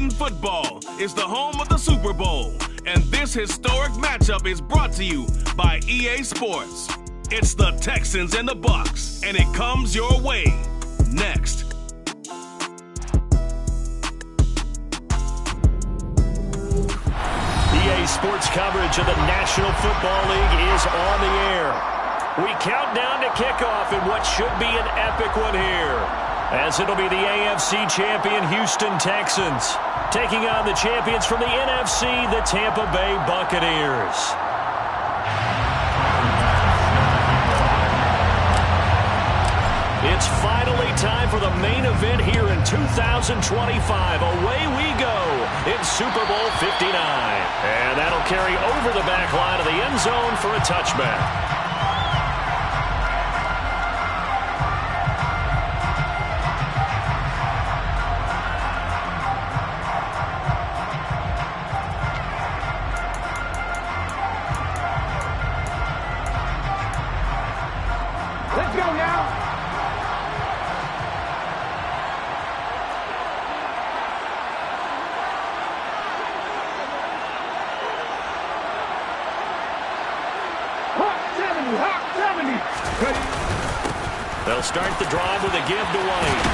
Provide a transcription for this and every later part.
Madden Football is the home of the Super Bowl, and this historic matchup is brought to you by EA Sports. It's the Texans and the Bucs, and it comes your way next. EA Sports coverage of the National Football League is on the air. We count down to kickoff in what should be an epic one here, as it'll be the AFC champion Houston Texans taking on the champions from the NFC, the Tampa Bay Buccaneers. It's finally time for the main event here in 2025. Away we go in Super Bowl 59. And that'll carry over the back line of the end zone for a touchback. Let's go now. Hot 70. They'll start the drive with a give to White.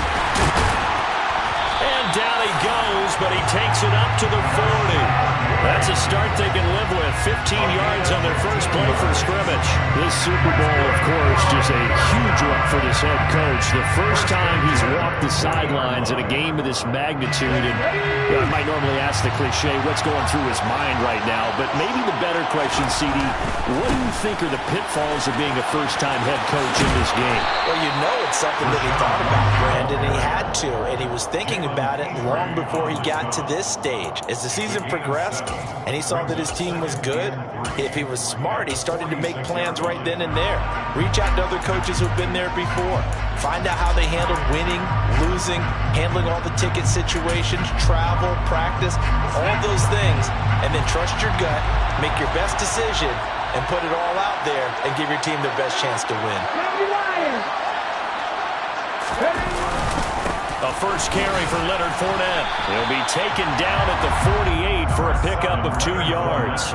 And down he goes, but he takes it up to the 40. That's a start they can live with. 15 yards on their first play from scrimmage. This Super Bowl, of course, just a huge one for this head coach. The first time he's walked the sidelines in a game of this magnitude. And I might normally ask the cliche, what's going through his mind right now? But maybe the better question, CD, what do you think are the pitfalls of being a first-time head coach in this game? Well, you know it's something that he thought about, Brandon, and he had to, and he was thinking about it long before he got to this stage. As the season progressed and he saw that his team was good, if he was smart, he started to make plans right then and there. Reach out to other coaches who've been there before. Find out how they handled winning, losing, handling all the ticket situations, travel, practice, all those things, and then trust your gut, make your best decision, and put it all out there and give your team their best chance to win. A first carry for Leonard Fournette. He'll be taken down at the 48 for a pickup of 2 yards.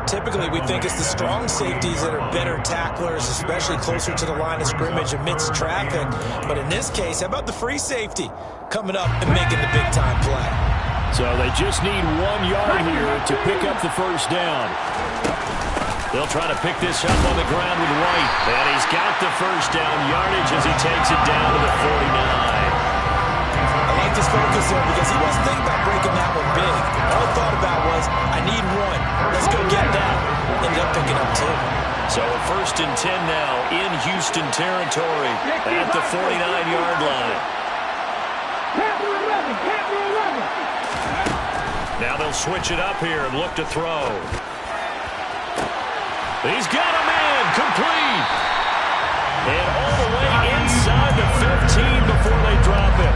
Typically, we think it's the strong safeties that are better tacklers, especially closer to the line of scrimmage amidst traffic. But in this case, how about the free safety coming up and making the big-time play? So they just need 1 yard here to pick up the first down. They'll try to pick this up on the ground with White. And he's got the first down yardage as he takes it down to the 49. I like this focus there because he wasn't thinking about breaking that one big. All he thought about was, I need 1. Let's go get that. Ended up picking up 2. So a 1st and 10 now in Houston territory at the 49-yard line. Now they'll switch it up here and look to throw. He's got him in, complete. And all the way inside the 15 before they drop him.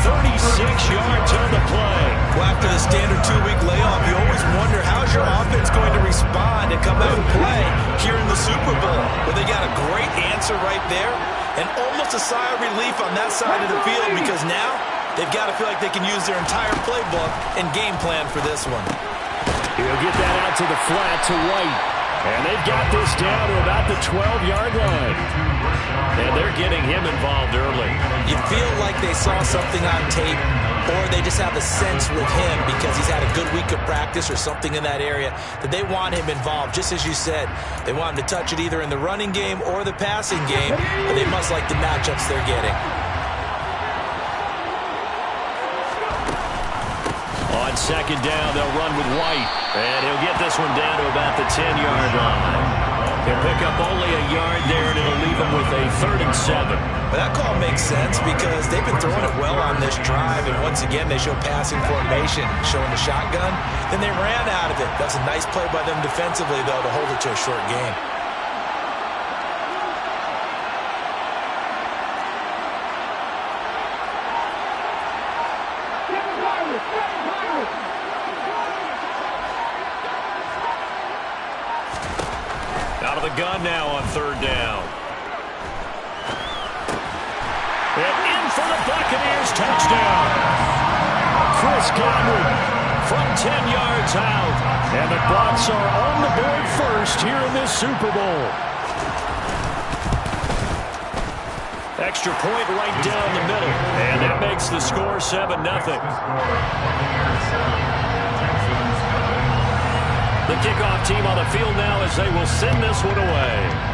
36 yards on the play. Well, after the standard 2-week layoff, you always wonder how's your offense going to respond and come out and play here in the Super Bowl. Well, they got a great answer right there and almost a sigh of relief on that side of the field because now they've got to feel like they can use their entire playbook and game plan for this one. He'll get that out to the flat to White. And they've got this down to about the 12-yard line. And they're getting him involved early. You feel like they saw something on tape, or they just have a sense with him because he's had a good week of practice or something in that area that they want him involved. Just as you said, they want him to touch it either in the running game or the passing game, but they must like the matchups they're getting. On second down, they'll run with White. And he'll get this one down to about the 10-yard line. He'll pick up only a yard there, and it'll leave him with a 3rd and 7. But that call makes sense because they've been throwing it well on this drive, and once again, they show passing formation, showing the shotgun. Then they ran out of it. That's a nice play by them defensively, though, to hold it to a short game. Out of the gun now on 3rd down. And in for the Buccaneers, touchdown. Chris Chris Godwin from 10 yards out. And the Bucs are on the board first here in this Super Bowl. Extra point right down the middle. And that makes the score 7-0. The kickoff team on the field now as they will send this one away.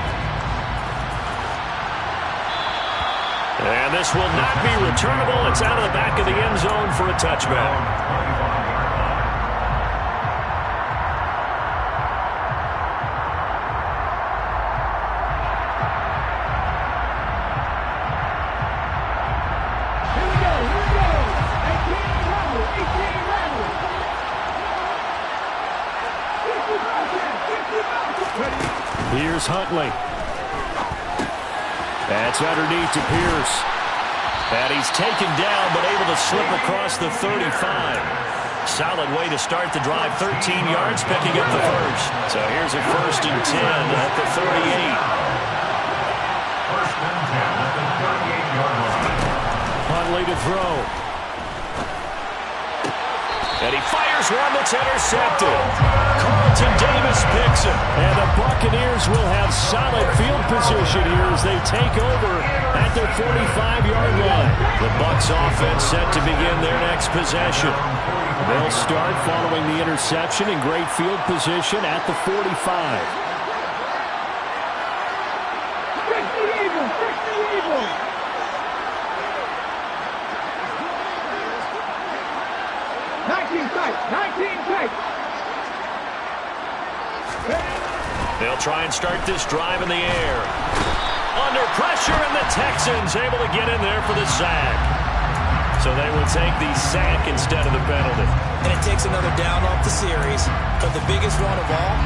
And this will not be returnable. It's out of the back of the end zone for a touchback. Here's Huntley. That's underneath to Pierce. And he's taken down but able to slip across the 35. Solid way to start the drive. 13 yards, picking up the first. So here's a 1st and 10 at the 38. Huntley to throw. And he fires one that's intercepted. Carlton Davis picks it. And the Buccaneers will have solid field position here as they take over at their 45-yard line. The Bucs offense set to begin their next possession. They'll start following the interception in great field position at the 45. They'll try and start this drive in the air. Under pressure, and the Texans able to get in there for the sack. So they will take the sack instead of the penalty. And it takes another down off the series. But the biggest one of all,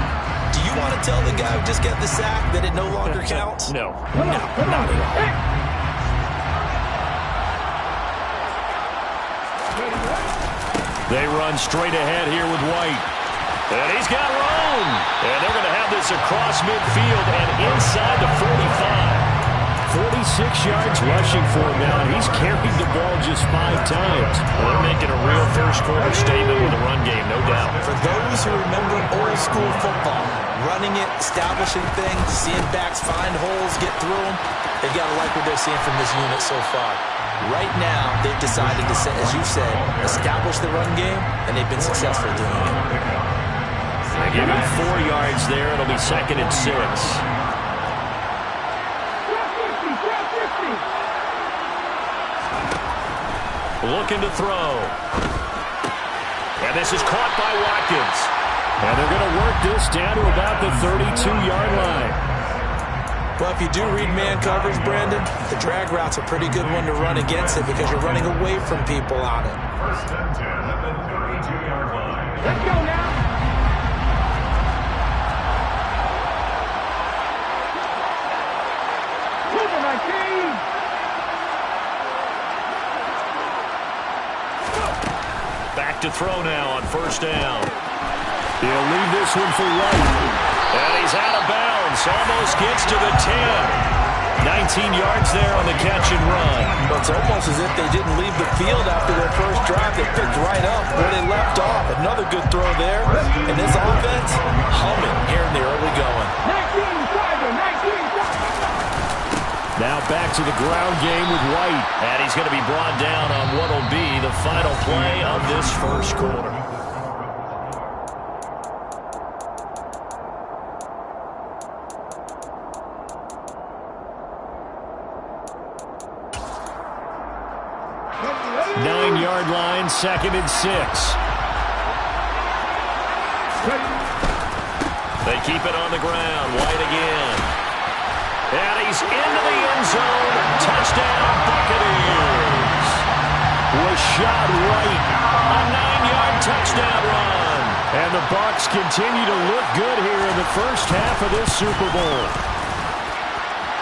do you want to tell the guy who just got the sack that it no longer counts? No. No, not at all. They run straight ahead here with White. And he's got room. And they're going to have this across midfield and inside the 45. 46 yards rushing for him now, and he's carried the ball just 5 times. Well, they're making a real first-quarter statement with a run game, no doubt. For those who remember old-school football, running it, establishing things, seeing backs find holes, get through them, they've got to like what they're seeing from this unit so far. Right now, they've decided to, as you said, establish the run game, and they've been successful doing it. They give him 4 yards there. It'll be 2nd and 6. Looking to throw. And this is caught by Watkins. And they're going to work this down to about the 32-yard line. Well, if you do read man coverage, Brandon, the drag route's a pretty good one to run against it because you're running away from people on it. 1st and 10 at the 32-yard line. Let's go now. Back to throw now on 1st down. He'll leave this one for White. And he's out of bounds. Almost gets to the 10. 19 yards there on the catch and run. But it's almost as if they didn't leave the field after their first drive. They picked right up where they left off. Another good throw there. And this offense humming here in the early going. 19-5. Now back to the ground game with White. And he's going to be brought down on what will be the final play of this first quarter. Nine-yard line, 2nd and 6. They keep it on the ground. White again. And he's into the end zone. Touchdown, Buccaneers. Rashad White. A 9-yard touchdown run. And the Bucs continue to look good here in the first half of this Super Bowl.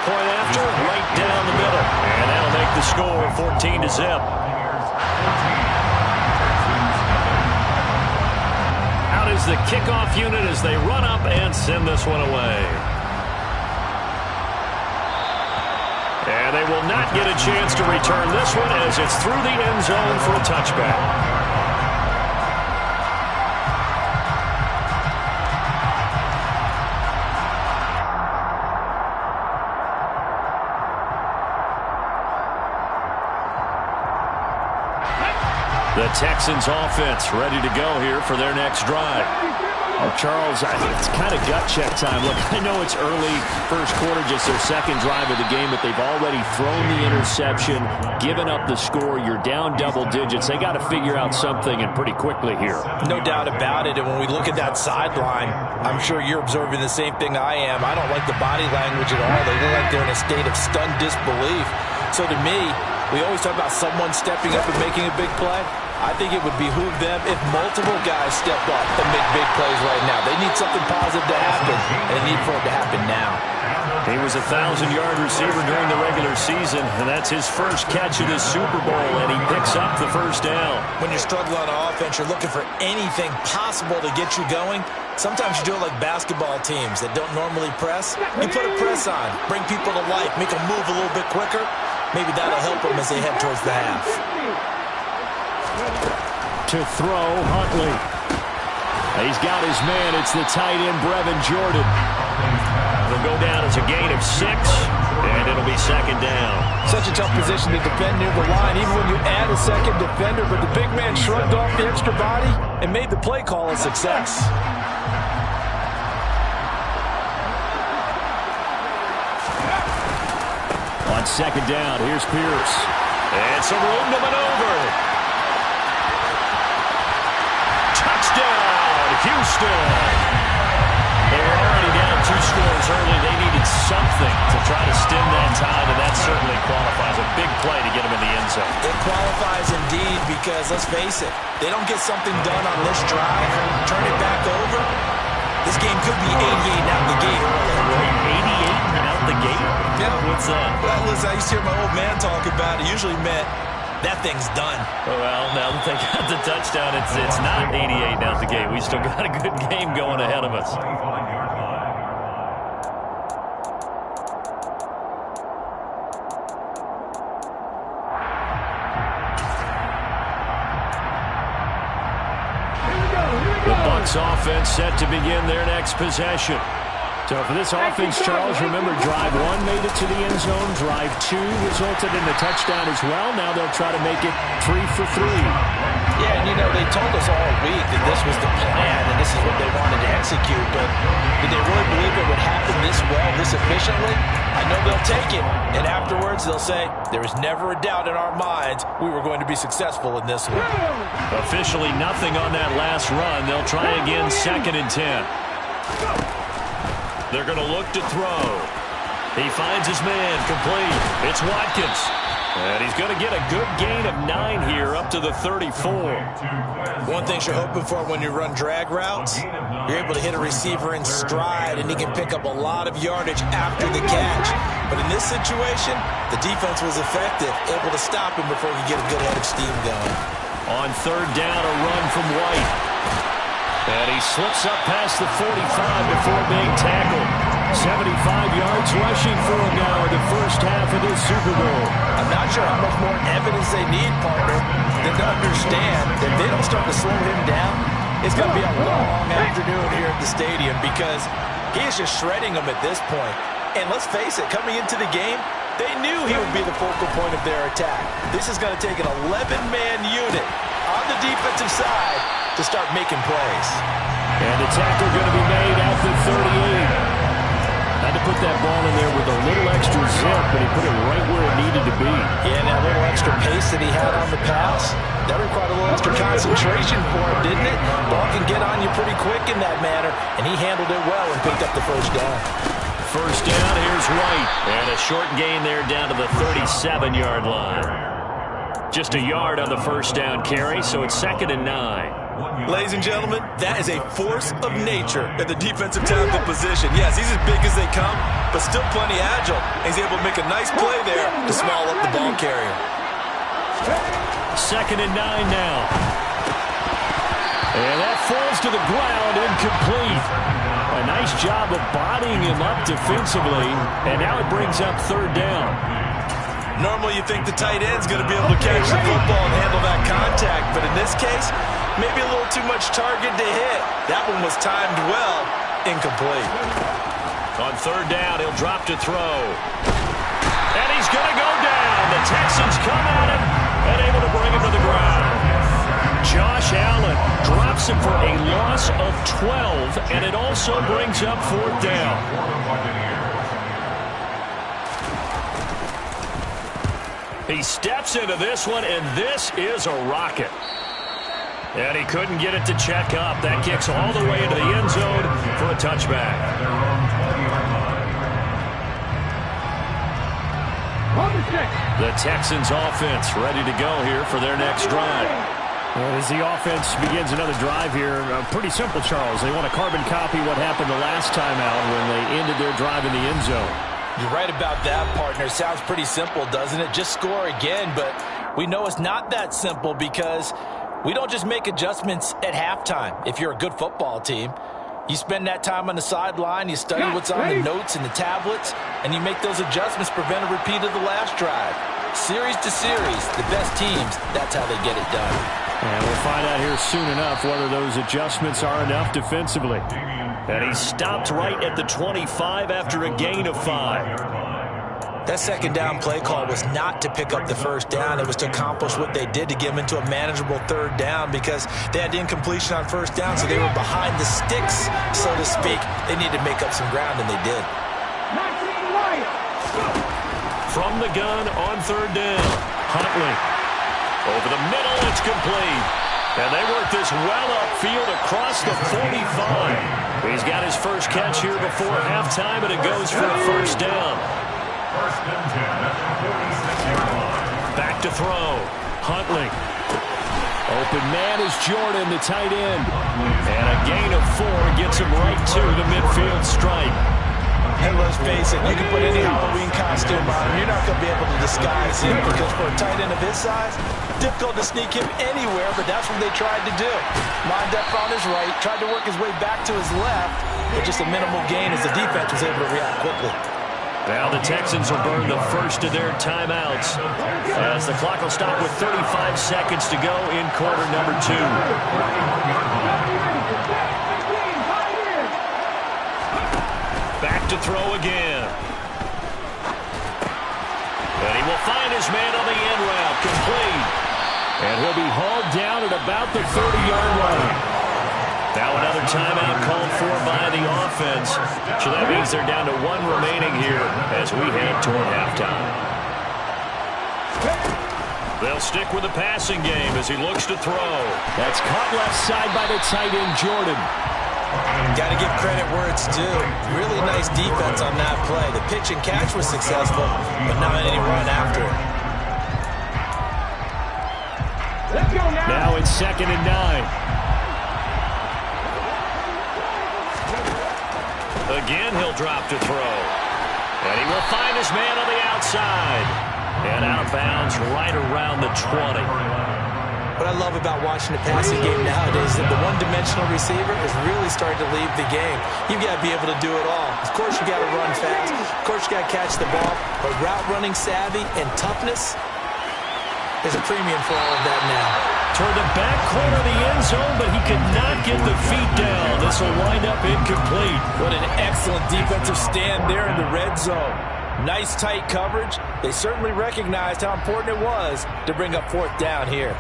Point after, right down the middle. And that'll make the score 14-0. Out is the kickoff unit as they run up and send this one away. And they will not get a chance to return this one as it's through the end zone for a touchback. The Texans offense ready to go here for their next drive. Charles, it's kind of gut check time. Look, I know it's early first quarter, just their second drive of the game, but they've already thrown the interception, given up the score. You're down double digits. They got to figure out something, and pretty quickly here. No doubt about it. And when we look at that sideline, I'm sure you're observing the same thing I am. I don't like the body language at all. They look like they're in a state of stunned disbelief. So to me, we always talk about someone stepping up and making a big play. I think it would behoove them if multiple guys stepped up and make big plays right now. They need something positive to happen, and they need for it to happen now. He was a 1,000-yard receiver during the regular season, and that's his first catch of this Super Bowl, and he picks up the first down. When you're struggling on offense, you're looking for anything possible to get you going. Sometimes you do it like basketball teams that don't normally press. You put a press on, bring people to life, make them move a little bit quicker. Maybe that'll help them as they head towards the half. To throw, Huntley. He's got his man. It's the tight end, Brevin Jordan. It'll go down as a gain of 6, and it'll be second down. Such a tough position to defend near the line, even when you add a second defender, but the big man shrugged off the extra body and made the play call a success. On second down, here's Pierce. And some room to maneuver. Touchdown, Houston. They were already down 2 scores early. They needed something to try to stem that tide, and that certainly qualifies. A big play to get them in the end zone. It qualifies indeed because, let's face it, they don't get something done on this drive, turn it back over, this game could be 88 out the gate. 88 out the gate? Yeah. What's that? Well, listen, I used to hear my old man talk about it. It usually meant that thing's done. Well, now that they got the touchdown, it's not 88 out the gate. We still got a good game going ahead of us. The Bucs offense set to begin their next possession. So for this offense, Charles, remember, drive 1 made it to the end zone. Drive 2 resulted in a touchdown as well. Now they'll try to make it 3 for 3. Yeah, and you know, they told us all week that this was the plan and this is what they wanted to execute, but did they really believe it would happen this well, this efficiently? I know they'll take it, and afterwards they'll say, there was never a doubt in our minds we were going to be successful in this one. Officially nothing on that last run. They'll try again, 2nd and 10. They're going to look to throw. He finds his man, complete. It's Watkins. And he's going to get a good gain of 9 here, up to the 34. One thing you're hoping for when you run drag routes, you're able to hit a receiver in stride, and he can pick up a lot of yardage after the catch. But in this situation, the defense was effective, able to stop him before he could get a good head of steam going. On 3rd down, a run from White. And he slips up past the 45 before being tackled. 75 yards rushing for him now in the first half of this Super Bowl. I'm not sure how much more evidence they need, partner, than to understand that if they don't start to slow him down, it's going to be a long afternoon here at the stadium because he is just shredding them at this point. And let's face it, coming into the game, they knew he would be the focal point of their attack. This is going to take an 11-man unit on the defensive side to start making plays. And the tackle going to be made at the 38. Had to put that ball in there with a little extra zip, but he put it right where it needed to be. Yeah, and that little extra pace that he had on the pass, that required a little extra concentration for him, didn't it? Ball can get on you pretty quick in that manner, and he handled it well and picked up the first down. First down, here's White. And a short gain there down to the 37-yard line. Just a yard on the first down carry, so it's 2nd and 9. Ladies and gentlemen, that is a force of nature at the defensive tackle position. Yes, he's as big as they come, but still plenty agile. He's able to make a nice play there to small up the ball carrier. 2nd and 9 now. And that falls to the ground, incomplete. A nice job of bodying him up defensively, and now it brings up 3rd down. Normally you think the tight end's going to be able to catch the football and handle that contact, but in this case, maybe a little too much target to hit. That one was timed well, incomplete. On 3rd down, he'll drop to throw. And he's going to go down. The Texans come at him and able to bring him to the ground. Josh Allen drops him for a loss of 12, and it also brings up 4th down. He steps into this one, and this is a rocket. And he couldn't get it to check up. That kicks all the way into the end zone for a touchback. The Texans offense ready to go here for their next drive. Well, as the offense begins another drive here, pretty simple, Charles. They want to carbon copy what happened the last time out when they ended their drive in the end zone. You're right about that, partner. Sounds pretty simple, doesn't it? Just score again, but we know it's not that simple because we don't just make adjustments at halftime. If you're a good football team, you spend that time on the sideline, you study what's on the notes and the tablets, and you make those adjustments, prevent a repeat of the last drive. Series to series, the best teams, that's how they get it done. And we'll find out here soon enough whether those adjustments are enough defensively. And he stopped right at the 25 after a gain of 5. That second down play call was not to pick up the first down. It was to accomplish what they did to get them into a manageable 3rd down because they had incompletion on 1st down, so they were behind the sticks, so to speak. They needed to make up some ground, and they did. From the gun on 3rd down, Huntley. Over the middle, it's complete. And they work this well upfield across the 45. He's got his first catch here before halftime, and it goes for a 1st down. Back to throw. Huntley. Open man is Jordan, the tight end. And a gain of 4 gets him right to the midfield stripe. And let's face it, you can put any Halloween costume on, you're not going to be able to disguise him because for a tight end of his size, difficult to sneak him anywhere, but that's what they tried to do. Lined up on his right, tried to work his way back to his left, but just a minimal gain as the defense was able to react quickly. Now the Texans will burn the first of their timeouts as the clock will stop with 35 seconds to go in quarter number 2. Back to throw again. And he will find his man on the end route, complete. And he'll be hauled down at about the 30-yard line. Now another timeout called for by the offense. So that means they're down to 1 remaining here as we head toward halftime. They'll stick with the passing game as he looks to throw. That's caught left side by the tight end, Jordan. Got to give credit where it's due. Really nice defense on that play. The pitch and catch was successful, but not any run after it. Now it's 2nd and 9. Again, he'll drop to throw. And he will find his man on the outside. And out of bounds right around the 20. What I love about watching the passing game nowadays is that the one-dimensional receiver is really starting to leave the game. You've got to be able to do it all. Of course, you got to run fast. Of course, you got to catch the ball. But route running savvy and toughness is a premium for all of that now. Toward the back corner of the end zone, but he could not get the feet down. This will wind up incomplete. What an excellent defensive stand there in the red zone. Nice tight coverage. They certainly recognized how important it was to bring up 4th down here.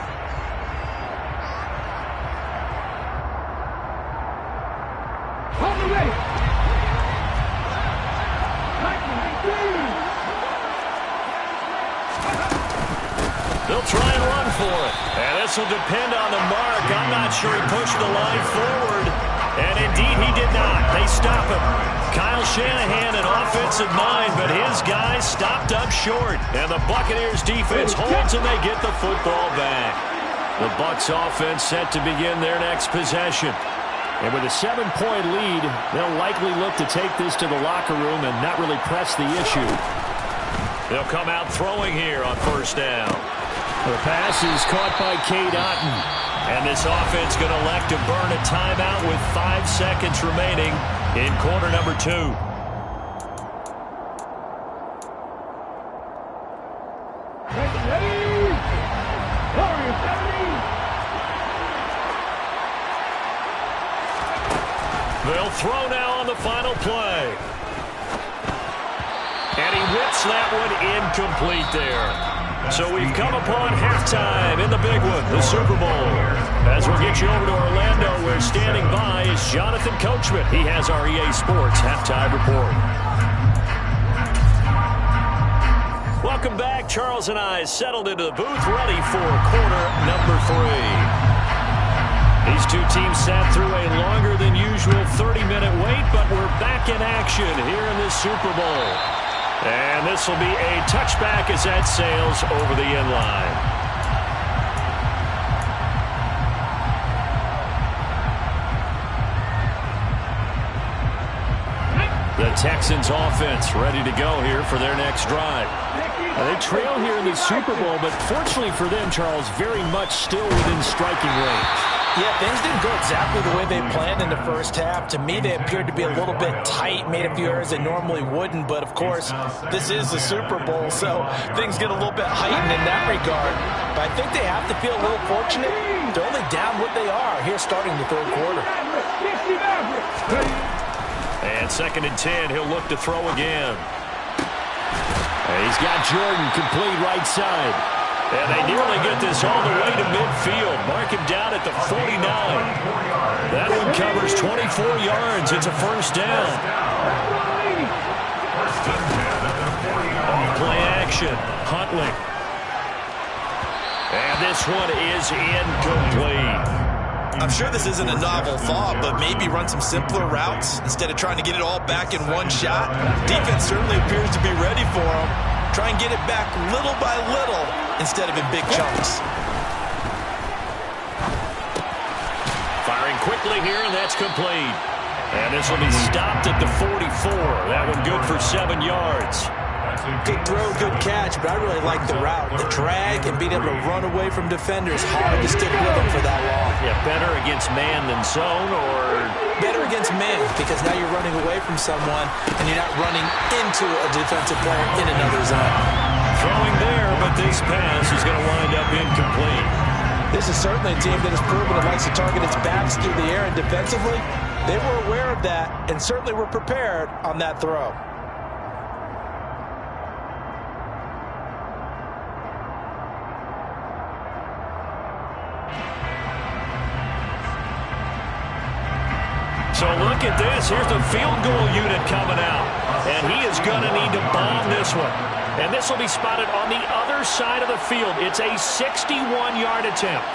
They'll try and run for it. And this will depend on the mark. I'm not sure he pushed the line forward. And indeed he did not. They stop him. Kyle Shanahan, an offensive mind, but his guys stopped up short. And the Buccaneers defense holds and they get the football back. The Bucs offense set to begin their next possession. And with a 7-point lead, they'll likely look to take this to the locker room and not really press the issue. They'll come out throwing here on 1st down. The pass is caught by Cade Otton. And this offense going to elect to burn a timeout with 5 seconds remaining in quarter number 2. They'll throw now on the final play. And he whips that one incomplete there. So we've come upon halftime in the big one, the Super Bowl. As we'll get you over to Orlando, where standing by is Jonathan Coachman. He has our EA Sports halftime report. Welcome back. Charles and I settled into the booth, ready for quarter number 3. These two teams sat through a longer than usual 30-minute wait, but we're back in action here in this Super Bowl. And this will be a touchback as that sails over the end line. The Texans offense ready to go here for their next drive. Now, they trail here in the Super Bowl, but fortunately for them, Charles, very much still within striking range. Yeah, things didn't go exactly the way they planned in the first half. To me, they appeared to be a little bit tight, made a few errors they normally wouldn't. But, of course, this is the Super Bowl, so things get a little bit heightened in that regard. But I think they have to feel a little fortunate. They're only down what they are here starting the third quarter. And 2nd and 10, he'll look to throw again. And he's got Jordan complete right side. And they nearly get this all the way to midfield. Mark him down at the 49. That one covers 24 yards. It's a first down. Off-play action. Huntley. And this one is incomplete. I'm sure this isn't a novel thought, but maybe run some simpler routes instead of trying to get it all back in one shot. Defense certainly appears to be ready for him. Try and get it back little by little instead of in big chunks. Firing quickly here, and that's complete. And this will be stopped at the 44. That one good for 7 yards. Good throw, good catch, but I really like the route. The drag and being able to run away from defenders. Hard to stick with them for that long. Yeah, better against man than zone, or better against man, because now you're running away from someone and you're not running into a defensive player in another zone. Throwing there, but this pass is going to wind up incomplete. This is certainly a team that has proven it likes to target its backs through the air, and defensively, they were aware of that and certainly were prepared on that throw. So look at this. Here's the field goal unit coming out. And he is going to need to bomb this one. And this will be spotted on the other side of the field. It's a 61-yard attempt.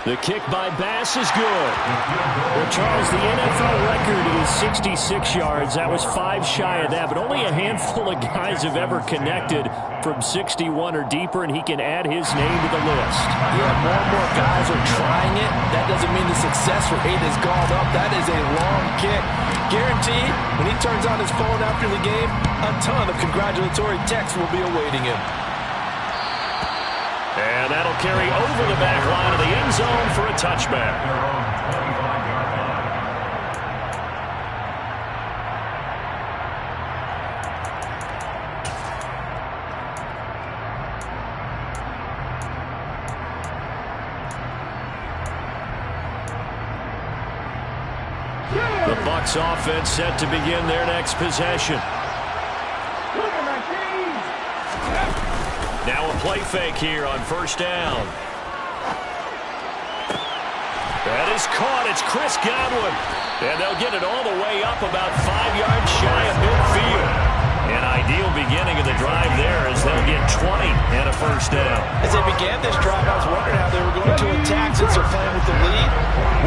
The kick by Bass is good. Well, Charles, the NFL record is 66 yards. That was 5 shy of that, but only a handful of guys have ever connected from 61 or deeper, and he can add his name to the list. Yeah, more and more guys are trying it. That doesn't mean the success rate has gone up. That is a long kick. Guaranteed, when he turns on his phone after the game, a ton of congratulatory texts will be awaiting him. And that'll carry over the back line of the end zone for a touchback. The Bucs offense set to begin their next possession. Now a play fake here on first down. That is caught. It's Chris Godwin. And they'll get it all the way up about 5 yards shy of midfield. An ideal beginning of the drive there as they'll get 20 and a first down. As they began this drive, I was wondering how they were going to attack since they're playing with the lead.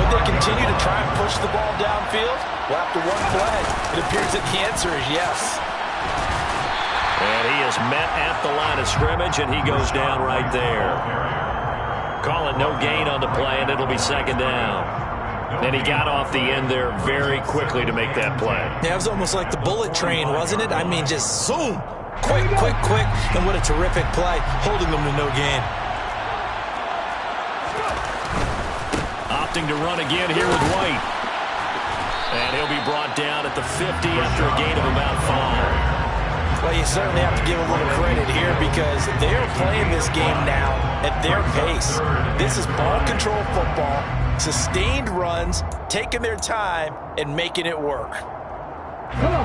Would they continue to try and push the ball downfield? Well, after one play, it appears that the answer is yes. And he is met at the line of scrimmage, and he goes down right there. Call it no gain on the play, and it'll be second down. And he got off the end there very quickly to make that play. Yeah, it was almost like the bullet train, wasn't it? I mean, just zoom. Quick, quick, quick. And what a terrific play, holding them to no gain. Opting to run again here with White. And he'll be brought down at the 50 after a gain of about 5. Well, you certainly have to give a little credit here because they're playing this game now at their pace. This is ball control football, sustained runs, taking their time, and making it work.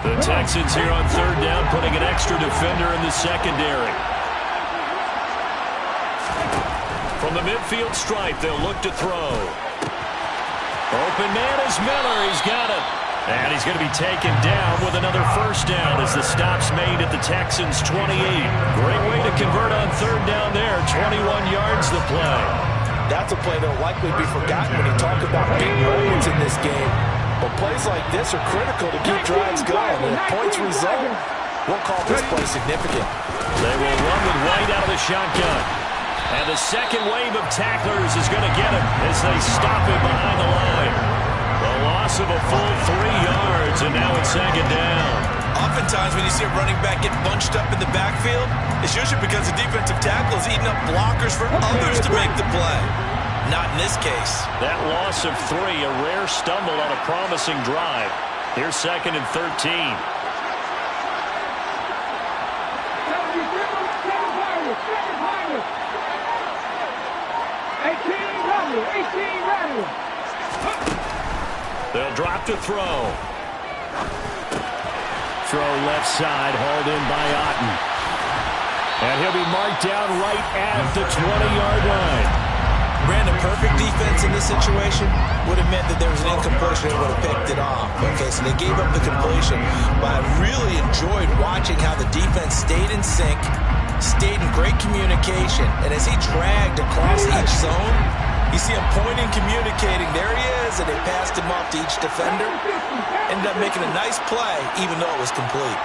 The Texans here on third down, putting an extra defender in the secondary. From the midfield stripe, they'll look to throw. Open man is Miller. He's got it. And he's going to be taken down with another first down as the stop's made at the Texans' 28. Great way to convert on third down there. 21 yards the play. That's a play that will likely be forgotten when you talk about big moments in this game. But plays like this are critical to keep drives going. And if points result, we'll call this play significant. They will run with White out of the shotgun. And the second wave of tacklers is going to get him as they stop him behind the line. The loss of a full 3 yards, and now it's second down. Oftentimes when you see a running back get bunched up in the backfield, it's usually because the defensive tackle is eating up blockers for others to make the play. Not in this case. That loss of 3, a rare stumble on a promising drive. Here's second and 13. They'll drop to throw. Throw left side, hauled in by Otten. And he'll be marked down right at the 20-yard line. Brandon, perfect defense in this situation would have meant that there was an incompletion and would have picked it off. Okay, so they gave up the completion. But I really enjoyed watching how the defense stayed in sync, stayed in great communication. And as he dragged across each zone, you see him pointing, communicating. There he is, and they passed him off to each defender. Ended up making a nice play, even though it was complete.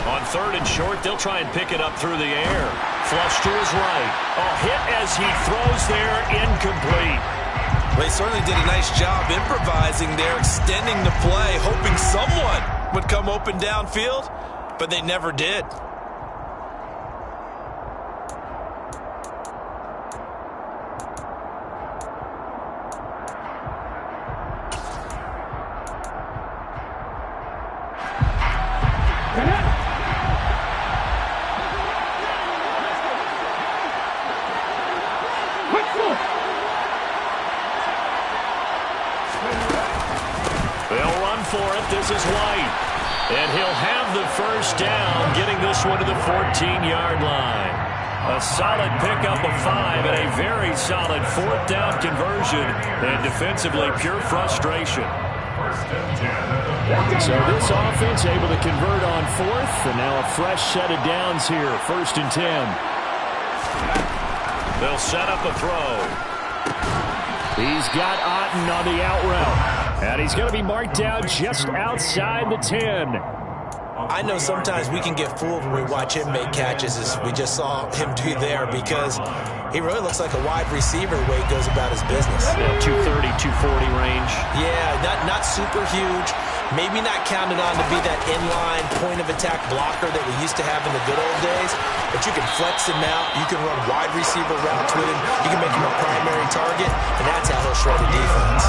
On third and short, they'll try and pick it up through the air. Flush to his right. A hit as he throws there, incomplete. They certainly did a nice job improvising there, extending the play, hoping someone would come open downfield, but they never did. This is White. And he'll have the first down, getting this one to the 14-yard line. A solid pickup of 5 and a very solid fourth down conversion. And defensively, pure frustration. So this offense able to convert on fourth, and now a fresh set of downs here, 1st and 10. They'll set up a throw. He's got Otten on the out route. And he's going to be marked down just outside the 10. I know sometimes we can get fooled when we watch him make catches, as we just saw him do there, because he really looks like a wide receiver the way he goes about his business. Yeah, 230, 240 range. Yeah, not super huge. Maybe not counted on to be that inline point-of-attack blocker that we used to have in the good old days, but you can flex him out. You can run wide receiver routes with him. You can make him a primary target, and that's how he'll shred a defense.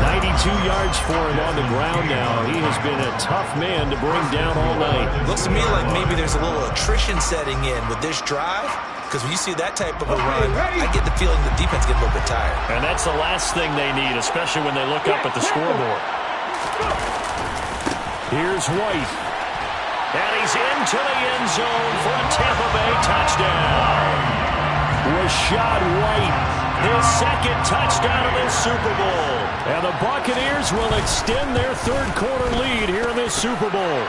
92 yards for him on the ground now. He has been a tough man to bring down all night. Looks to me like maybe there's a little attrition setting in with this drive, because when you see that type of a run, I get the feeling the defense get a little bit tired. And that's the last thing they need, especially when they look up at the scoreboard. Here's White. And he's into the end zone for a Tampa Bay touchdown. Rashad White, his second touchdown of this Super Bowl. And the Buccaneers will extend their third-quarter lead here in this Super Bowl.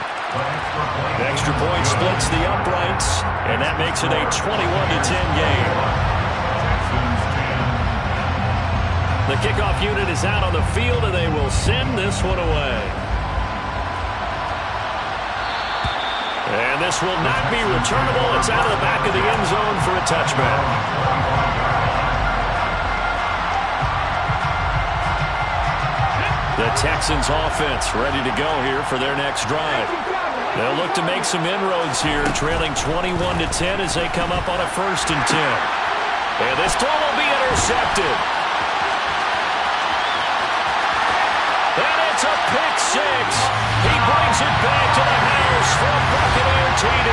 The extra point splits the uprights, and that makes it a 21-10 game. The kickoff unit is out on the field, and they will send this one away. And this will not be returnable. It's out of the back of the end zone for a touchback. The Texans offense ready to go here for their next drive. They'll look to make some inroads here, trailing 21-10 as they come up on a 1st and 10. And this throw will be intercepted. pick six. He brings it back to the house for a Buccaneer TD.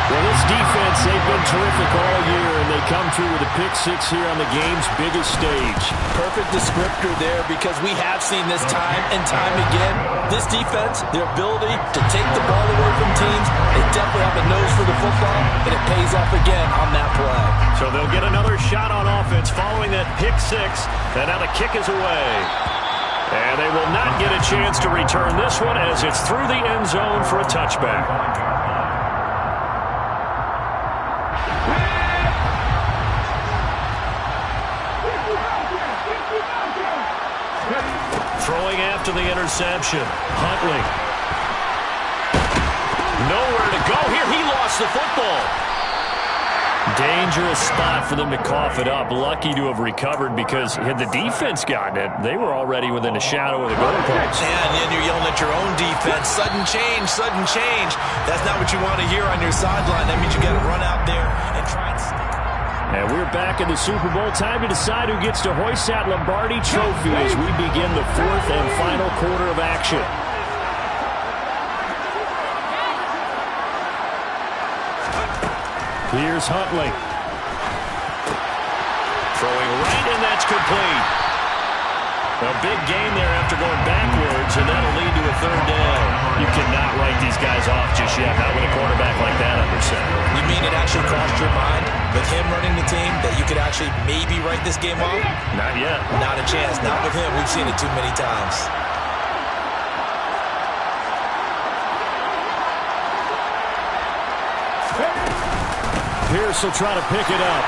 Well, this defense, they've been terrific all year, and they come through with a pick six here on the game's biggest stage. Perfect descriptor there, because we have seen this time and time again. This defense, their ability to take the ball away from teams, they definitely have a nose for the football, and it pays off again on that play. So they'll get another shot on offense following that pick six, and now the kick is away. And they will not get a chance to return this one as it's through the end zone for a touchback. Throwing after the interception. Huntley. Nowhere to go here. He lost the football. Dangerous spot for them to cough it up. Lucky to have recovered, because had the defense gotten it, they were already within a shadow of the goal post. Yeah, and then you're yelling at your own defense. Sudden change, sudden change. That's not what you want to hear on your sideline. That means you got to run out there and try and stay. And we're back in the Super Bowl. Time to decide who gets to hoist that Lombardi trophy as we begin the fourth and final quarter of action. Here's Huntley. Throwing right, and that's complete. A big gain there after going backwards, and that'll lead to a third down. You cannot write these guys off just yet, not with a quarterback like that under center. You mean it actually crossed your mind with him running the team that you could actually maybe write this game off? Not yet. Not a chance. Not with him. We've seen it too many times. Pierce will try to pick it up.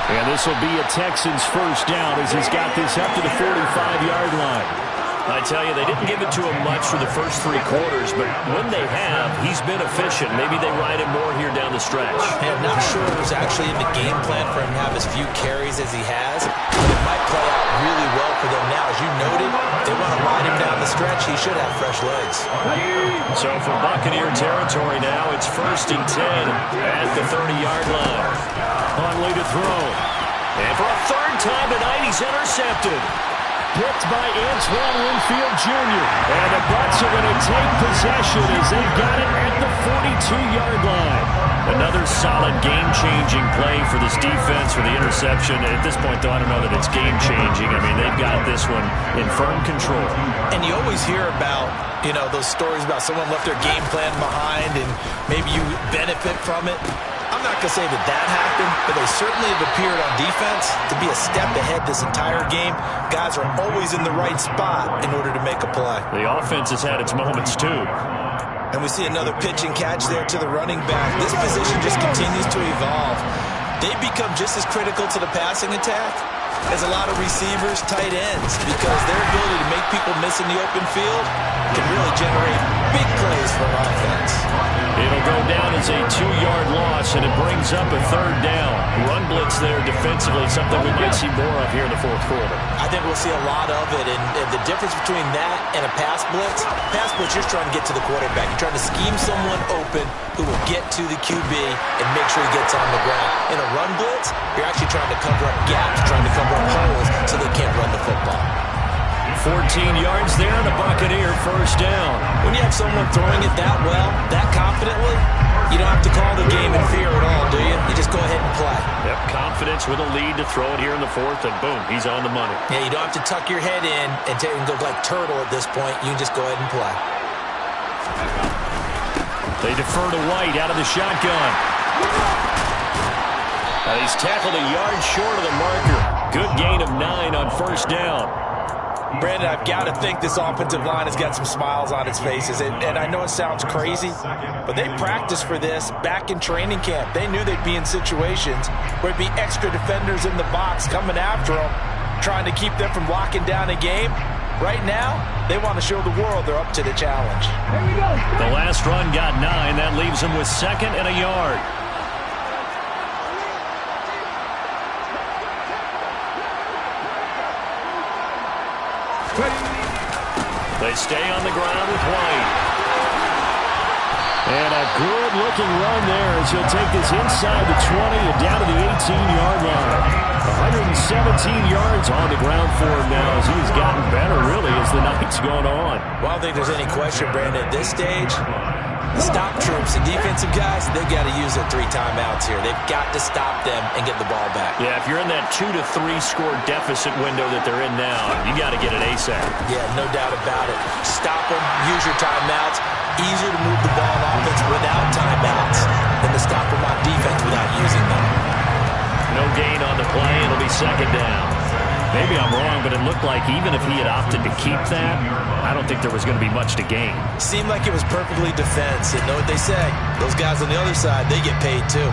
And this will be a Texans first down as he's got this up to the 45-yard line. I tell you, they didn't give it to him much for the first three quarters, but when they have, he's been efficient. Maybe they ride him more here down the stretch. And I'm not sure it was actually in the game plan for him to have as few carries as he has, but it might play out really well for them now. As you noted, they want to ride him down the stretch. He should have fresh legs. So for Buccaneer territory now, it's 1st and 10 at the 30-yard line. Huntley to throw. And for a third time tonight, he's intercepted. Picked by Antoine Winfield Jr. And the Bucs are going to take possession as they've got it at the 42-yard line. Another solid game-changing play for this defense for the interception. At this point, though, I don't know that it's game-changing. I mean, they've got this one in firm control. And you always hear about, you know, those stories about someone left their game plan behind and maybe you benefit from it. I'm not going to say that that happened, but they certainly have appeared on defense to be a step ahead this entire game. Guys are always in the right spot in order to make a play. The offense has had its moments, too. And we see another pitch and catch there to the running back. This position just continues to evolve. They become just as critical to the passing attack as a lot of receivers, tight ends, because their ability to make people miss in the open field can really generate big plays for an offense. It'll go down as a 2-yard loss, and it brings up a third down. Run blitz there defensively, something we might see more of here in the fourth quarter. I think we'll see a lot of it, and the difference between that and a pass blitz, you're trying to get to the quarterback. You're trying to scheme someone open who will get to the QB and make sure he gets on the ground. In a run blitz, you're actually trying to cover up gaps, trying to cover up holes so they can't run the football. 14 yards there, and a Buccaneer first down. When you have someone throwing it that well, that confidently, you don't have to call the game in fear at all, do you? You just go ahead and play. Yep, confidence with a lead to throw it here in the fourth, and boom, he's on the money. Yeah, you don't have to tuck your head in and go like turtle at this point. You can just go ahead and play. They defer to White out of the shotgun. He's tackled a yard short of the marker. Good gain of 9 on first down. Brandon, I've got to think this offensive line has got some smiles on its faces. And I know it sounds crazy, but they practiced for this back in training camp. They knew they'd be in situations where it'd be extra defenders in the box coming after them, trying to keep them from locking down a game. Right now, they want to show the world they're up to the challenge. The last run got 9. That leaves them with 2nd and a yard. They stay on the ground with White. And a good-looking run there as he'll take this inside the 20 and down to the 18-yard line. 117 yards on the ground for him now as he's gotten better, really, as the night's gone on. Well, I don't think there's any question, Brandon, at this stage, the stop troops and defensive guys, they've got to use their 3 timeouts here. They've got to stop them and get the ball back. Yeah, if you're in that 2 to 3 score deficit window that they're in now, you got to get it ASAP. Yeah, no doubt about it. Stop them, use your timeouts. Easier to move the ball on offense without timeouts than to stop them on defense without using them. No gain on the play. It'll be second down. Maybe I'm wrong, but it looked like even if he had opted to keep that, I don't think there was going to be much to gain. Seemed like it was perfectly defense. And know what they say? Those guys on the other side, they get paid too.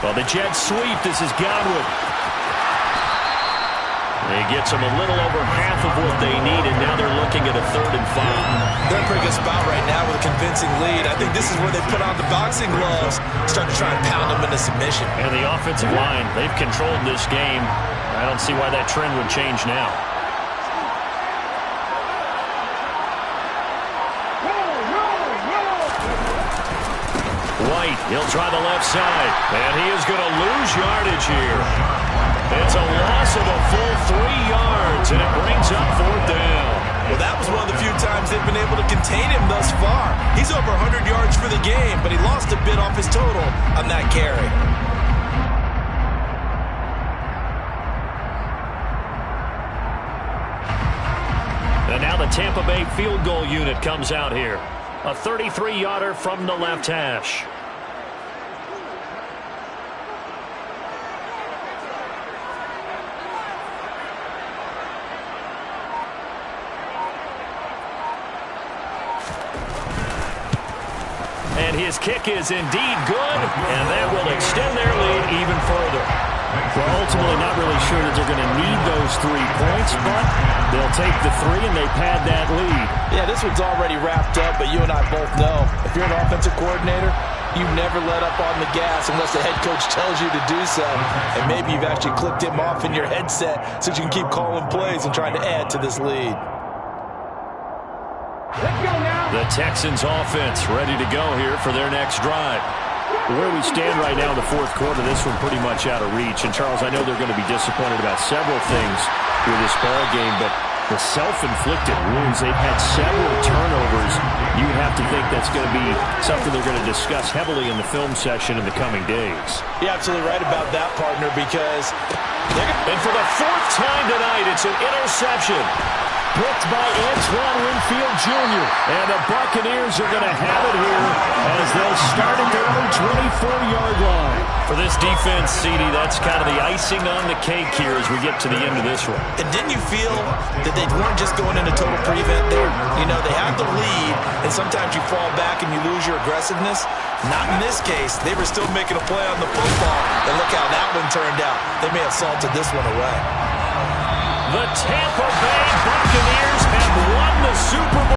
Well, the jet sweep. This is Godwin. He gets them a little over half of what they need, and now they're looking at a 3rd and 5. They're in a pretty good spot right now with a convincing lead. I think this is where they put on the boxing gloves, start to try and pound them into submission. And the offensive line, they've controlled this game. I don't see why that trend would change now. White, he'll try the left side, and he is going to lose yardage here. It's a loss of a full 3 yards, and it brings up 4th down. Well, that was one of the few times they've been able to contain him thus far. He's over 100 yards for the game, but he lost a bit off his total on that carry. And now the Tampa Bay field goal unit comes out here. A 33-yarder from the left hash. And his kick is indeed good, and that will extend their lead even further. Well, ultimately not really sure that they're going to need those 3 points, but they'll take the 3 and they pad that lead. Yeah, this one's already wrapped up, but you and I both know if you're an offensive coordinator, you never let up on the gas unless the head coach tells you to do so. And maybe you've actually clicked him off in your headset so you can keep calling plays and trying to add to this lead. The Texans offense ready to go here for their next drive. Where we stand right now in the 4th quarter, this one pretty much out of reach. And, Charles, I know they're going to be disappointed about several things with this ball game, but the self-inflicted wounds, they've had several turnovers. You have to think that's going to be something they're going to discuss heavily in the film session in the coming days. You're absolutely right about that, partner, because and for the 4th time tonight, it's an interception. Picked by Antoine Winfield Jr. And the Buccaneers are going to have it here as they'll start at their own 24-yard line. For this defense, CD, that's kind of the icing on the cake here as we get to the end of this one. And didn't you feel that they weren't just going into total prevent there? You know, they have the lead, and sometimes you fall back and you lose your aggressiveness. Not in this case. They were still making a play on the football, and look how that one turned out. They may have salted this one away. The Tampa Bay Buccaneers have won the Super Bowl.